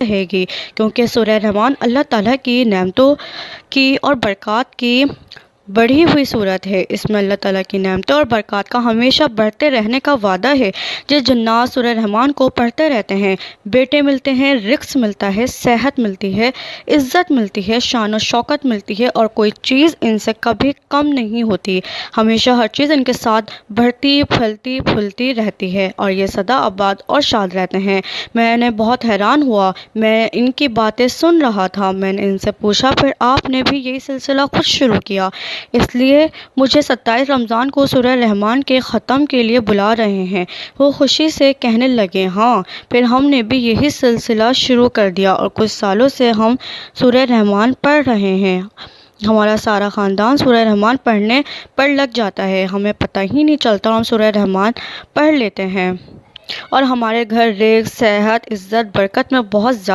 رہے گی، کیونکہ سورہ رحمان اللہ تعالیٰ کی نعمتوں کی اور برکات کی بڑھی ہوئی صورت ہے۔ اس میں اللہ تعالیٰ کی نعمتوں اور برکات کا ہمیشہ بڑھتے رہنے کا وعدہ ہے۔ جس جنات سورہ رحمان کو پڑھتے رہتے ہیں، بیٹے ملتے ہیں، رزق ملتا ہے، صحت ملتی ہے، عزت ملتی ہے، شان و شوکت ملتی ہے، اور کوئی چیز ان سے کبھی کم نہیں ہوتی۔ ہمیشہ ہر چیز ان کے ساتھ بڑھتی پھلتی پھولتی رہتی ہے، اور یہ سدا آباد اور شاد رہتے ہیں۔ میں نے بہت حیران ہوا، میں ان کی باتیں سن رہا تھا۔ میں نے ان سے پوچھا، پھر آپ نے بھی یہی سلسلہ خود شروع کیا؟ اس لیے مجھے 27 رمضان کو سورہ رحمان کے ختم کے لیے بلا رہے ہیں؟ وہ خوشی سے کہنے لگے، ہاں، پھر ہم نے بھی یہی سلسلہ شروع کر دیا، اور کچھ سالوں سے ہم سورہ رحمان پڑھ رہے ہیں۔ ہمارا سارا خاندان سورہ رحمان پڑھنے پر لگ جاتا ہے، ہمیں پتہ ہی نہیں چلتا، ہم سورہ رحمان پڑھ لیتے ہیں، اور ہمارے گھر رزق، صحت، عزت، برکت میں بہت زیادہ